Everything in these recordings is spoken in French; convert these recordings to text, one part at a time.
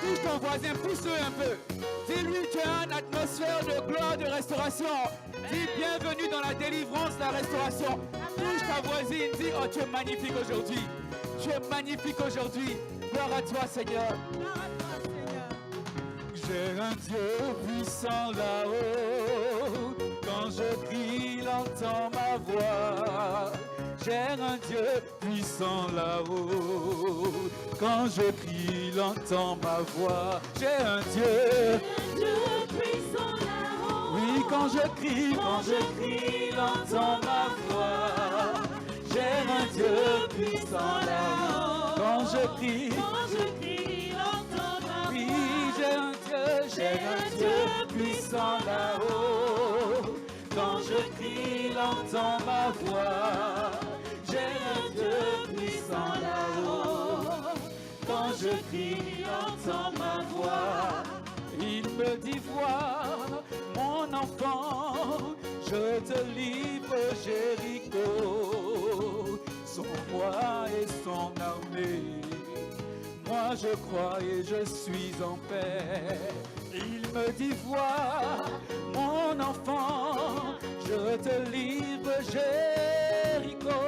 Touche ton voisin, pousse-le un peu. Dis-lui, tu as une atmosphère de gloire, de restauration. Dis bienvenue dans la délivrance, la restauration. Touche ta voisine, dis, oh tu es magnifique aujourd'hui. Tu es magnifique aujourd'hui. Gloire à toi Seigneur. J'ai un Dieu puissant là-haut. Quand je crie, il entend ma voix. J'ai un Dieu puissant là-haut. Quand je crie, il entend ma voix. J'ai un Dieu puissant là-haut. Oui, quand je crie, il entend ma voix. J'ai un Dieu puissant là-haut. Quand je crie, il entend ma voix. Oui, j'ai un Dieu puissant là-haut. Quand je crie, il entend ma voix. J'ai un Dieu puissant là-haut. Quand je crie, il entend ma voix. Il me dit, vois, mon enfant, je te livre Jéricho, son roi et son armée. Moi je crois et je suis en paix. Il me dit, vois, mon enfant, je te livre Jéricho,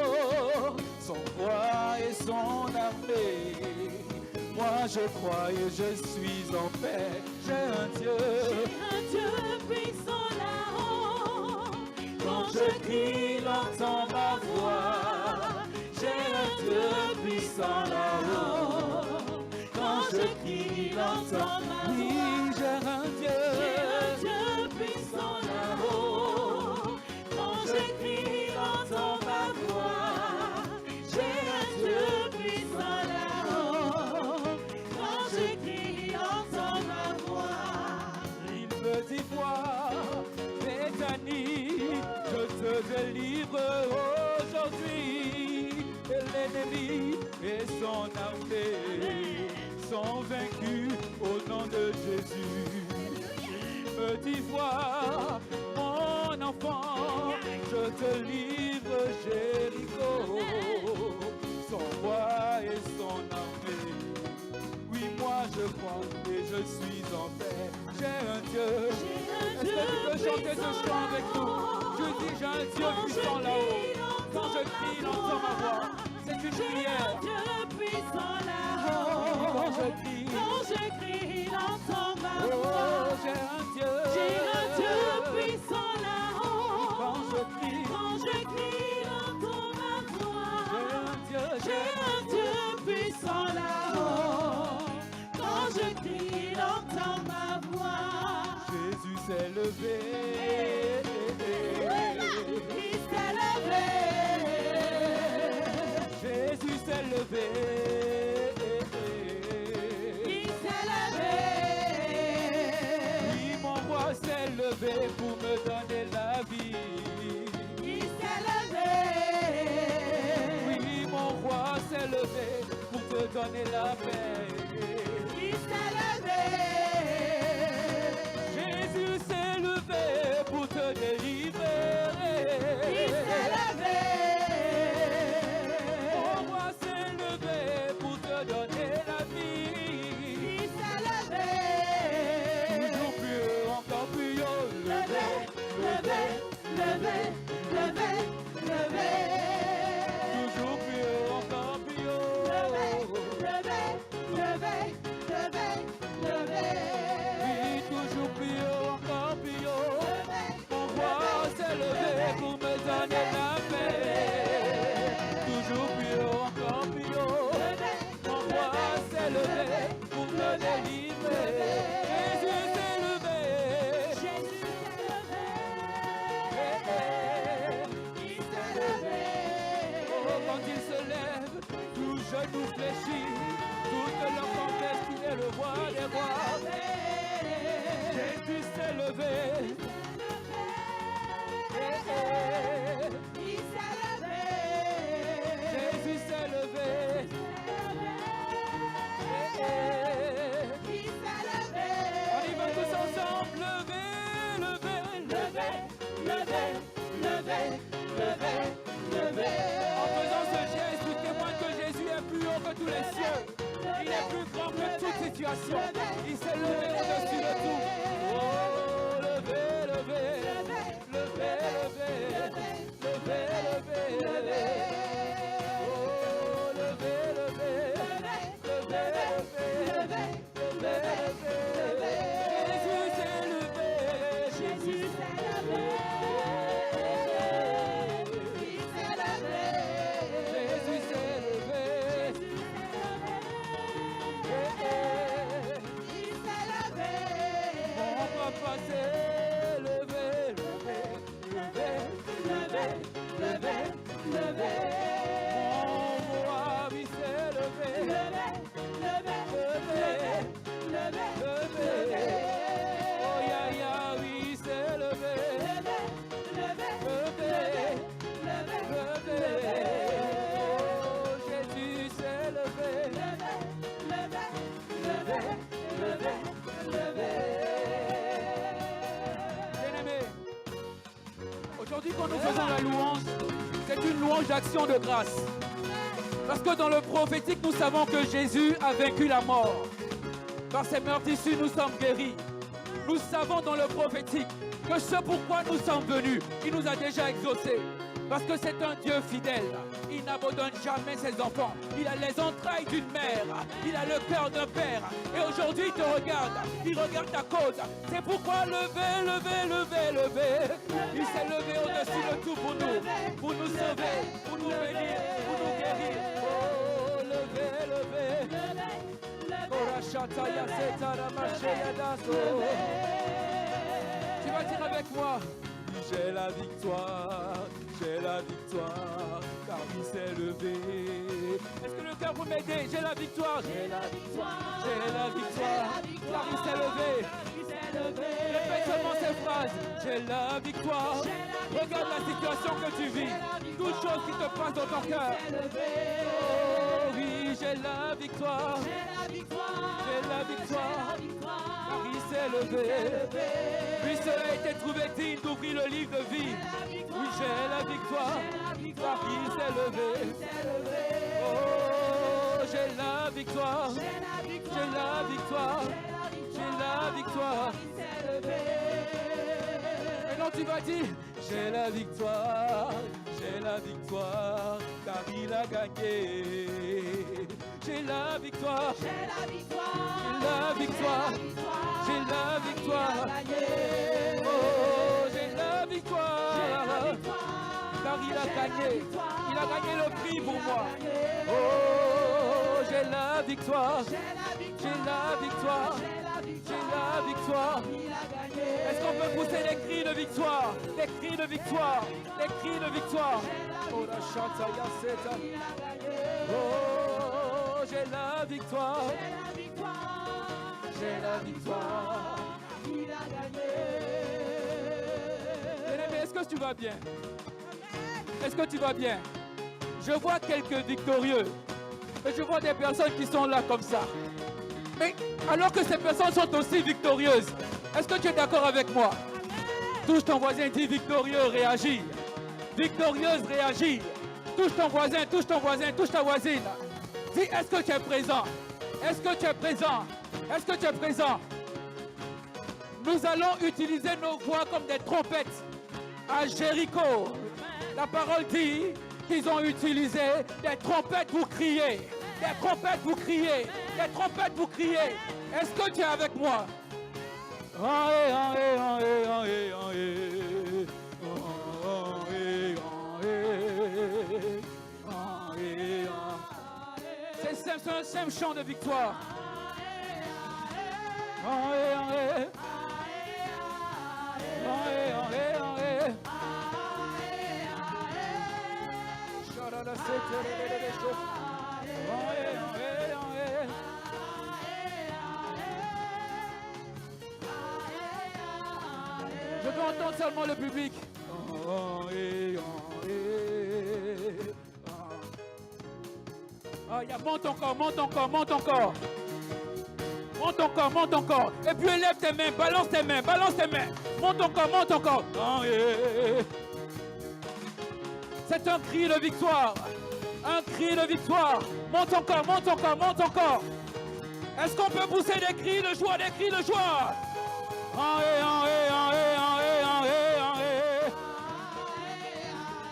son roi et son armée. Moi je crois et je suis en paix. J'ai un Dieu puissant là-haut. Quand je crie, il entend ma voix. J'ai un Dieu puissant là-haut. Quand je crie, il entend ma voix. Oui, j'ai un Dieu puissant là-haut. Quand je crie, il entend ma voix. J'ai un Dieu puissant là-haut. Quand je crie, il entend ma voix. Il me dit, vois, Bethanie, je te délivre aujourd'hui. Et l'ennemi et son armée sont vaincus au nom de Jésus. Il me dit, vois, mon enfant, je te livre Jéricho, son roi et son armée. Oui, moi je crois et je suis en paix. J'ai un Dieu. Est-ce que tu peux chanter ce chant avec nous? Je dis, j'ai un Dieu puissant là-haut. Quand je crie, il entend ma voix. C'est une prière. Dieu puissant là-haut. Quand je crie, il entend ma oh, voix. j'ai un Dieu. J'ai un Dieu puissant là-haut. Quand je crie, il entend ma voix. j'ai un Dieu. J'ai un Dieu puissant là-haut. Quand je crie, il entend ma voix. Jésus s'est levé. Il s'est levé. Jésus s'est levé. Il s'est levé. Oui, mon roi s'est levé pour me donner la vie. Il s'est levé. Oui, mon roi s'est levé pour te donner la paix. Il s'est levé. Jésus s'est levé pour te délivrer. Il s'est levé. Mon roi s'est levé pour te donner la vie. Il s'est levé. Toujours plus haut, encore plus haut. Levé, levé, levé, levé, levé. Toujours plus haut, encore plus haut. Levé, levé, levé. situation. Il s'est levé au-dessus de tout. Oh, levez, levez, levez, levez, levez, levez. Oh, levez, levez, levez, levez, levez, levez. Jésus s'est levé, Jésus s'est levé. Jésus s'est levé. Mon papa s'est levé, levé, levé, levé, levé. Mon Moab il s'est levé, levé. Oh ya ya, oui, il s'est levé, levé, levé. Oh, Jésus s'est levé, Bien-aimés, aujourd'hui quand nous faisons la louange, c'est une louange d'action de grâce. Parce que dans le prophétique, nous savons que Jésus a vaincu la mort. Par ses meurtrissures, nous sommes guéris. Nous savons dans le prophétique que ce pourquoi nous sommes venus, il nous a déjà exaucés. Parce que c'est un Dieu fidèle. Il n'abandonne jamais ses enfants. Il a les entrailles d'une mère. Il a le cœur d'un père. Et aujourd'hui, il te regarde. Il regarde ta cause. C'est pourquoi lever, lever, lever, lever. Il s'est levé au-dessus de tout pour nous sauver, pour nous bénir, pour nous guérir. Oh, lever, lever. Tu vas dire avec moi, j'ai la victoire, car il s'est levé. Est-ce que le cœur peut m'aider? J'ai la victoire, j'ai la victoire, car il s'est levé. Répète seulement ces phrases, j'ai la victoire. Regarde la situation que tu vis, toute chose qui te passe dans ton cœur. Oh oui, j'ai la victoire, car il s'est levé. Puis cela a été trouvé digne d'ouvrir le livre de vie. Oui, j'ai la victoire, car il s'est levé. Oh, j'ai la victoire, Et non, tu vas dire, j'ai la victoire, car il a gagné. J'ai la victoire, Oh, j'ai la victoire, car il a gagné. Il a gagné le prix pour moi. Oh, j'ai la victoire, Est-ce qu'on peut pousser des cris de victoire, Oh, la chante, oh, j'ai la victoire, il a gagné. Bien-aimé, est-ce que tu vas bien? Je vois quelques victorieux, et je vois des personnes qui sont là comme ça. Mais alors que ces personnes sont aussi victorieuses, est-ce que tu es d'accord avec moi? Touche ton voisin, dis victorieux, réagis. Victorieuse, réagis. Touche ton voisin, touche ta voisine. Dis, est-ce que tu es présent? Nous allons utiliser nos voix comme des trompettes. À Jéricho, la parole dit qu'ils ont utilisé des trompettes pour crier. Est-ce que tu es avec moi? C'est un simple chant de victoire. Je veux entendre seulement le public. Monte encore. Monte encore. Et puis élève tes mains, balance tes mains. Monte encore. C'est un cri de victoire. Monte encore. Est-ce qu'on peut pousser des cris de joie, des cris de joie?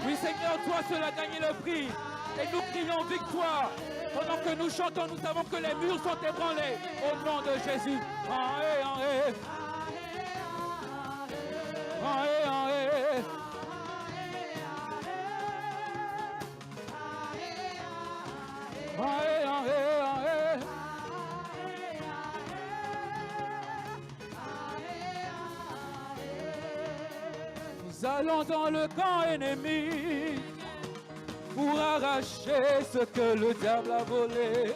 Oui, Seigneur, toi seul as gagné le prix. Et nous crions victoire. Pendant que nous chantons, nous savons que les murs sont ébranlés. Au nom de Jésus. Nous allons dans le camp ennemi pour arracher ce que le diable a volé.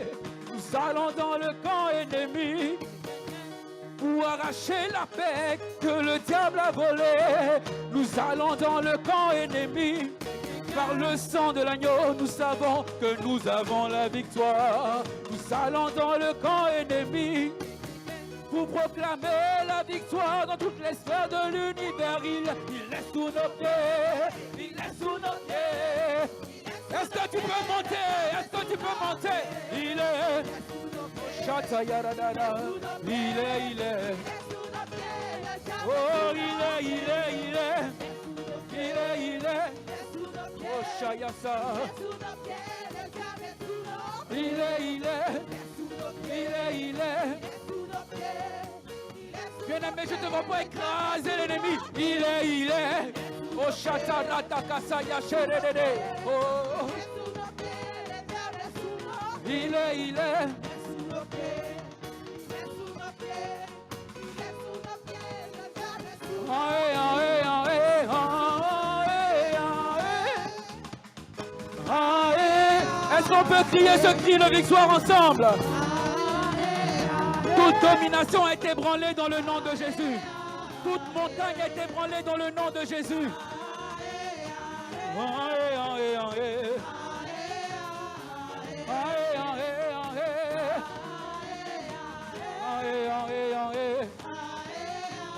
Nous allons dans le camp ennemi pour arracher la paix que le diable a volée. Nous allons dans le camp ennemi. Par le sang de l'agneau, nous savons que nous avons la victoire. Nous allons dans le camp ennemi pour proclamer la victoire dans toutes les sphères de l'univers. Il est sous nos pieds, il est sous nos pieds. Est-ce que tu peux monter? Est-ce que tu peux monter? Il est Chatayaradada. Il est Oh, il est Oh, Chayasa. Il est Bien-aimé, je ne te vois pas écraser l'ennemi. Il est Oh, Chataradakasaya Sherede. Oh, il est Est-ce qu'on peut crier ce cri de victoire ensemble? Toute domination a été ébranlée dans le nom de Jésus. Toute montagne a été ébranlée dans le nom de Jésus.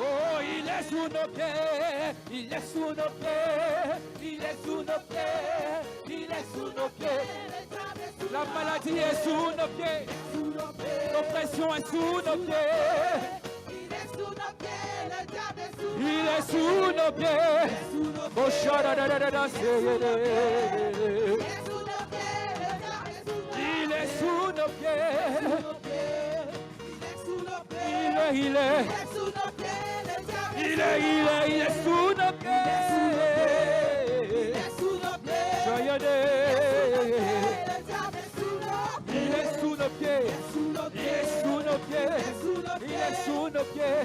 Oh, il est sous nos pieds, il est sous nos pieds, il est sous nos pieds, il est sous nos pieds. La maladie est sous nos pieds, l'oppression est sous nos pieds. Il est sous nos pieds. Oh, shadadadada, il est sous nos pieds. Il est sous nos pieds. Il est sous nos pieds. Il est sous nos pieds. Il est sous nos pieds. Il est sous nos pieds.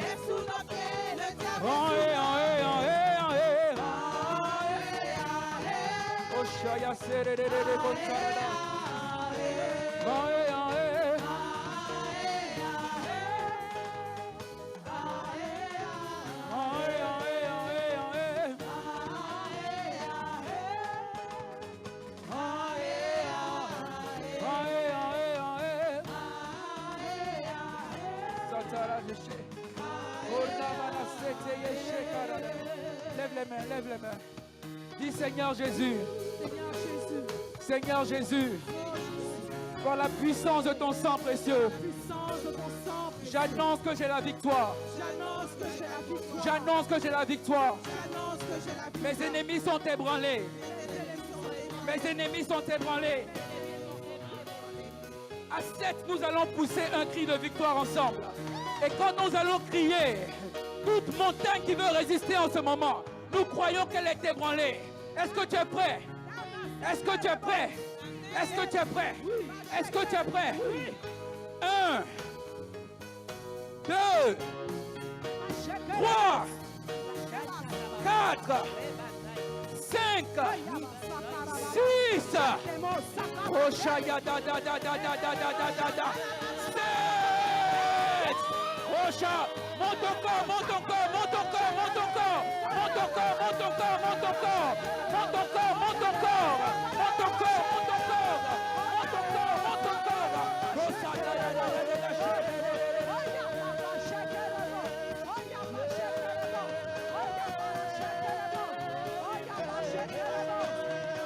Oh, Shaya Serere Bonsarada. Lève les mains, lève les mains. Dis Seigneur Jésus. Seigneur Jésus. Par la puissance de ton sang précieux. J'annonce que j'ai la victoire. J'annonce que j'ai la victoire. Mes ennemis sont ébranlés. Mes ennemis sont ébranlés. À 7, nous allons pousser un cri de victoire ensemble. Et quand nous allons crier, toute montagne qui veut résister en ce moment, nous croyons qu'elle est ébranlée. Est-ce que tu es prêt? Est-ce que tu es prêt? Est-ce que tu es prêt? Est-ce que tu es prêt? 1, 2, 3, 4, 5, 6. Roshaya da da da da da da da da da. 7. Rosha, monte encore, monte encore, monte encore, monte encore, monte encore, monte encore, monte encore, monte encore, monte encore.